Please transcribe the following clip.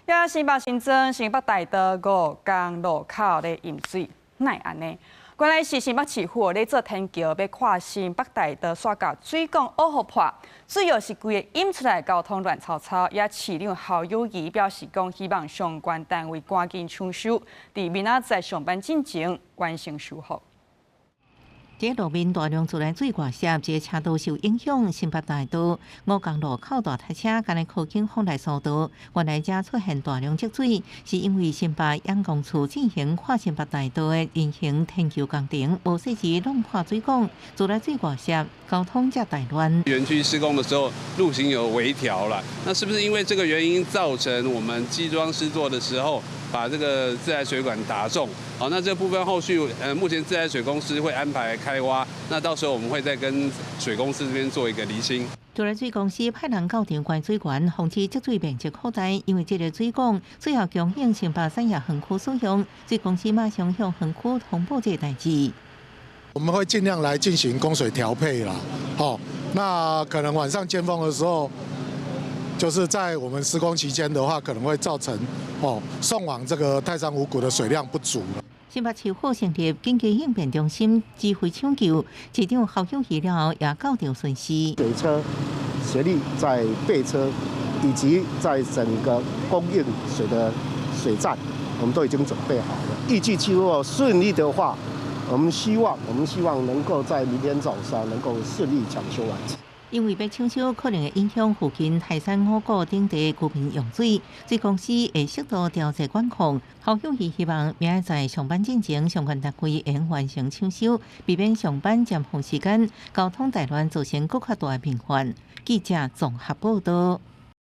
遐新北新增新北大道5公路口咧淹水，奈安尼？原来是新北市府咧做天桥，要跨新北大道刷到水管5号破，主要是规个淹出来交通乱糟糟。也市长侯友宜表示讲，希望相关单位赶紧抢修，伫明仔载上班进前完成修复。 这路面大量自来水外泄，这车道受影响。新北大道5公路口大台车今日靠近放来速度，原来遮出现大量积水，是因为新北阳光处进行跨新北大道的人行天桥工程，无细时弄破水管，自来水外泄，交通才大乱。园区施工的时候，路型有微调了，那是不是因为这个原因造成我们基桩施作的时候？ 把这个自来水管打中，好，那这部分后续目前自来水公司会安排开挖，那到时候我们会再跟水公司这边做一个厘清。自来水公司派人到场关水管，防止积水面积扩大。因为这个水管最后供应新北三亚园区使用，水公司马上向园区通报这代志。我们会尽量来进行供水调配啦，那可能晚上尖峰的时候。 就是在我们施工期间的话，可能会造成送往这个泰山五股的水量不足了。新北市府成立紧急应变中心，指挥抢救。市长侯友宜了后也告掉损失。水车协力在备车，以及在整个供应水的水站，我们都已经准备好了。预计如果顺利的话，我们希望能够在明天早上能够顺利抢修完成。 因为要抢修，可能会影响附近泰山5股等地居民用水，水公司会适度调节管控。侯友宜希望明仔载上班进前，相关单位会完成抢修，避免上班尖峰时间交通大乱造成更较大的频繁。记者综合报道。